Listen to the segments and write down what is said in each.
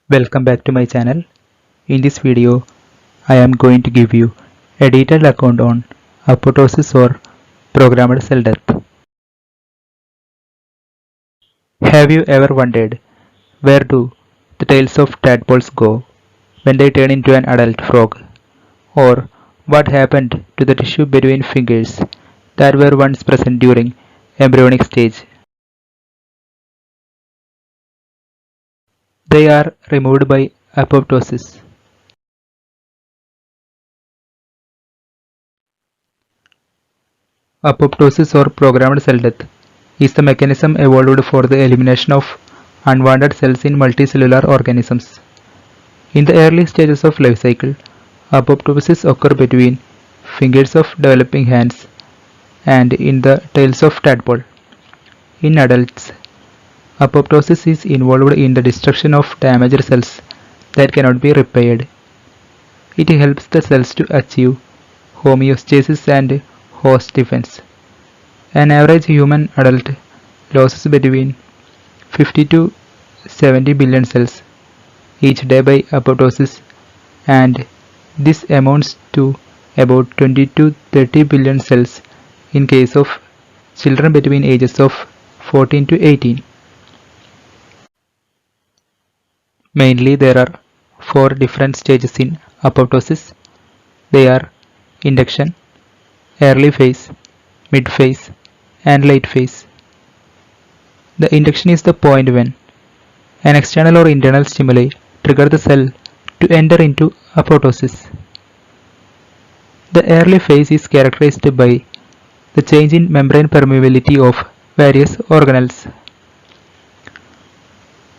Welcome back to my channel. In this video, I am going to give you a detailed account on apoptosis or programmed cell death. Have you ever wondered where do the tails of tadpoles go when they turn into an adult frog? Or what happened to the tissue between fingers that were once present during embryonic stage? They are removed by apoptosis. Apoptosis or programmed cell death is the mechanism evolved for the elimination of unwanted cells in multicellular organisms. In the early stages of life cycle, apoptosis occur between fingers of developing hands and in the tails of tadpole. In adults, apoptosis is involved in the destruction of damaged cells that cannot be repaired. It helps the cells to achieve homeostasis and host defense. An average human adult loses between 50 to 70 billion cells each day by apoptosis, and this amounts to about 20 to 30 billion cells in case of children between ages of 14 to 18. Mainly there are four different stages in apoptosis. They are induction, early phase, mid phase, and late phase. The induction is the point when an external or internal stimuli trigger the cell to enter into apoptosis. The early phase is characterized by the change in membrane permeability of various organelles.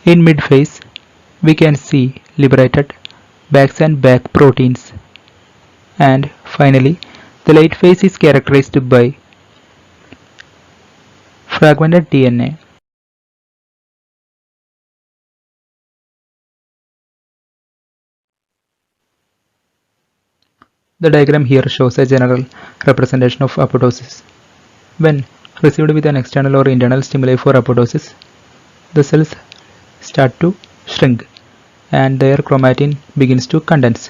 In mid phase, we can see liberated backs and back proteins. And finally, the late phase is characterized by fragmented DNA. The diagram here shows a general representation of apoptosis. When received with an external or internal stimuli for apoptosis, the cells start to shrink and their chromatin begins to condense.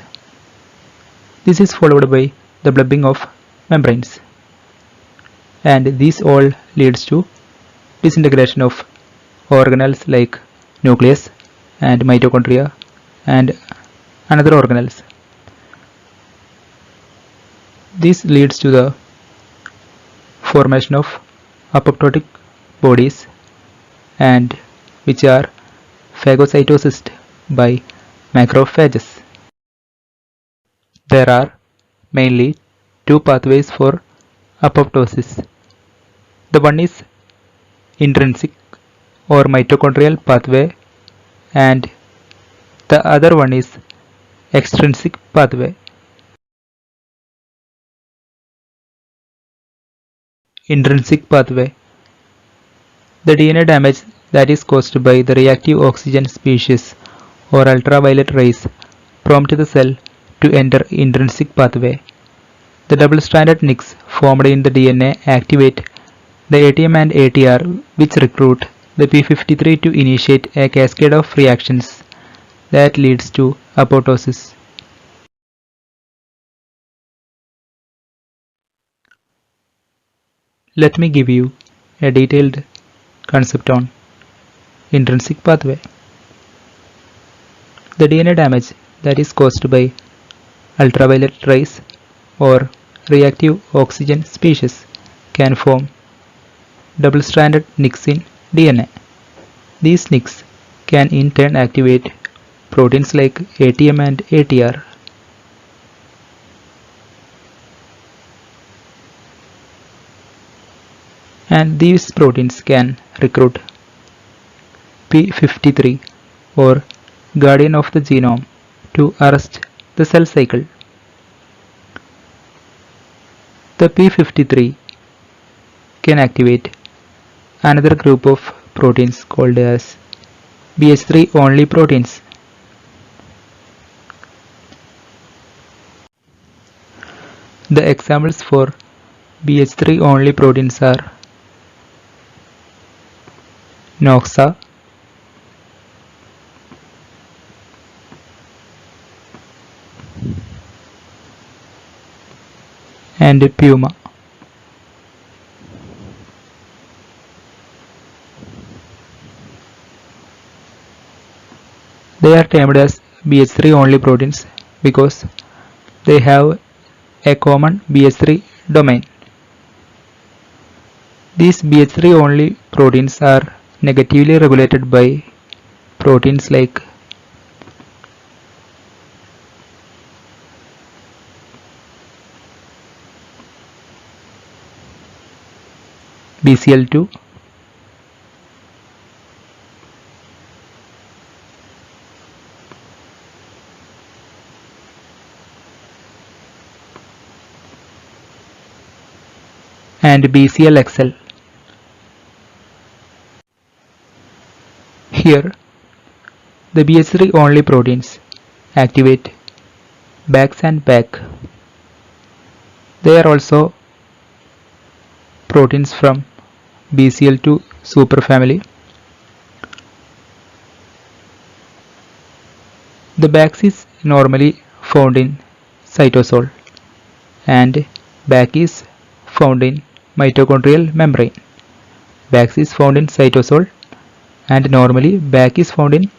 This is followed by the blubbing of membranes, and this all leads to disintegration of organelles like nucleus and mitochondria and another organelles. This leads to the formation of apoptotic bodies, and which are phagocytosed by macrophages. There are mainly two pathways for apoptosis. The one is intrinsic or mitochondrial pathway, and the other one is extrinsic pathway. Intrinsic pathway. The DNA damage that is caused by the reactive oxygen species or ultraviolet rays prompt the cell to enter intrinsic pathway. The double-stranded nicks formed in the DNA activate the ATM and ATR, which recruit the p53 to initiate a cascade of reactions that leads to apoptosis. Let me give you a detailed concept on intrinsic pathway. The DNA damage that is caused by ultraviolet rays or reactive oxygen species can form double-stranded nicks in DNA. These nicks can in turn activate proteins like ATM and ATR. And these proteins can recruit p53 or guardian of the genome to arrest the cell cycle. The p53 can activate another group of proteins called as BH3 only proteins. The examples for BH3 only proteins are NOXA, and Puma. They are termed as BH3 only proteins because they have a common BH3 domain. These BH3 only proteins are negatively regulated by proteins like BCL2, and BCLXL. Here, the BH3 only proteins activate BAX and BAC. They are also proteins from BCL2 superfamily. The BAX is normally found in cytosol and BAC is found in mitochondrial membrane. BAX is found in cytosol and normally BAC is found in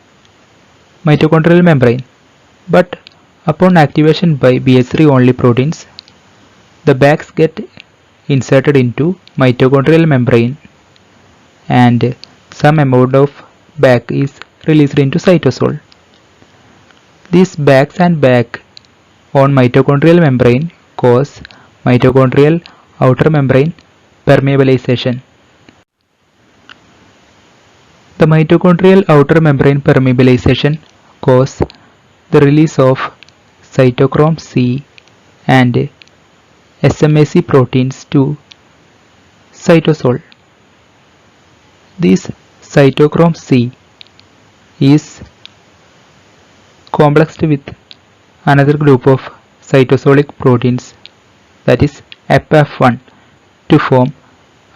mitochondrial membrane. But upon activation by BH3 only proteins, the BACs get inserted into mitochondrial membrane and some amount of BAC is released into cytosol. These BACs and BAC on mitochondrial membrane cause mitochondrial outer membrane permeabilization. The mitochondrial outer membrane permeabilization causes the release of cytochrome C and SMAC proteins to cytosol. This cytochrome C is complexed with another group of cytosolic proteins, that is APAF1, to form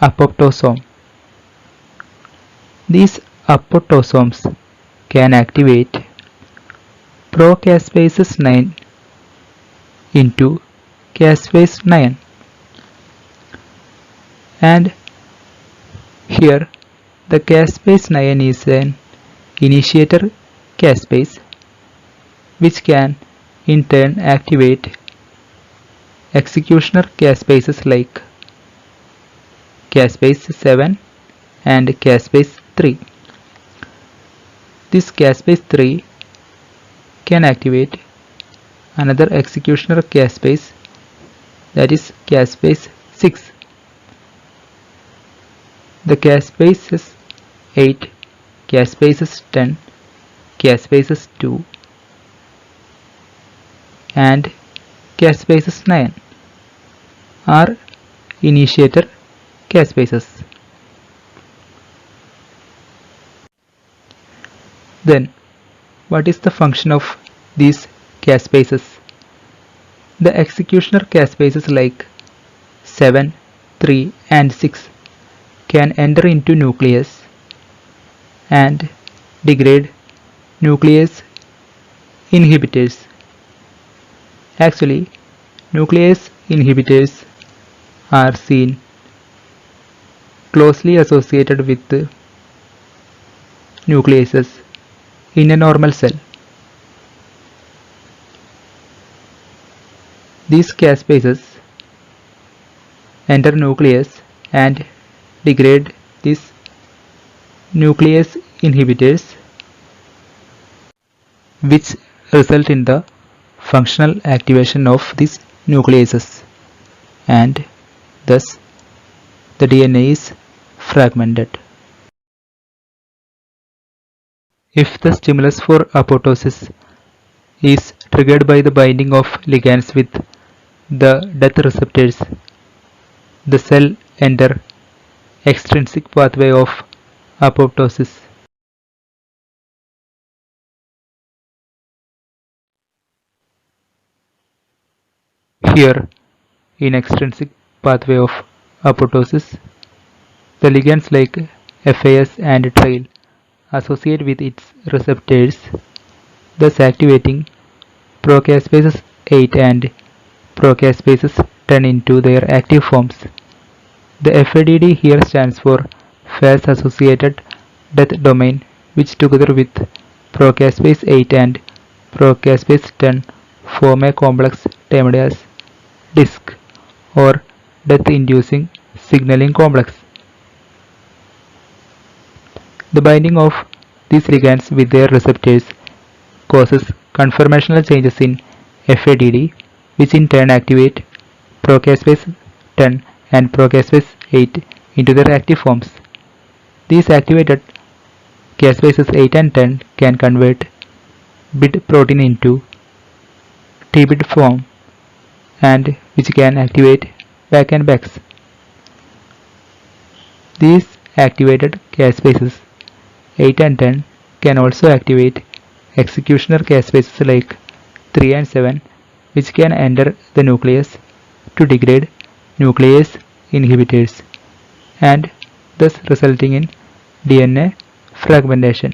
apoptosome. These apoptosomes can activate procaspase 9 into caspase 9, and here the caspase 9 is an initiator caspase which can in turn activate executioner caspases like caspase 7 and caspase 3. This caspase 3 can activate another executioner caspase, that is caspase 6. The caspases 8, caspases 10, caspases 2 and caspases 9 are initiator caspases. Then, what is the function of these caspases? The executioner caspases like 7, 3 and 6 can enter into nucleus and degrade nuclease inhibitors. Actually, nuclease inhibitors are seen closely associated with nucleases in a normal cell. These caspases enter nucleus and degrade these nuclease inhibitors, which result in the functional activation of these nucleases, and thus the DNA is fragmented. If the stimulus for apoptosis is triggered by the binding of ligands with the death receptors, the cell enter extrinsic pathway of apoptosis. Here, in extrinsic pathway of apoptosis, the ligands like FAS and TRAIL associate with its receptors, thus activating procaspase 8 and procaspase 10 into their active forms. The FADD here stands for phase associated death domain, which together with procaspase 8 and procaspase 10 form a complex termed as DISC or death-inducing signaling complex. The binding of these ligands with their receptors causes conformational changes in FADD, which in turn activate procaspase 10 and procaspase 8 into their active forms. These activated caspases 8 and 10 can convert BID protein into TBID form and which can activate BAC and BACs. These activated caspases 8 and 10 can also activate executioner caspases like 3 and 7, which can enter the nucleus to degrade nuclease inhibitors and thus resulting in DNA fragmentation.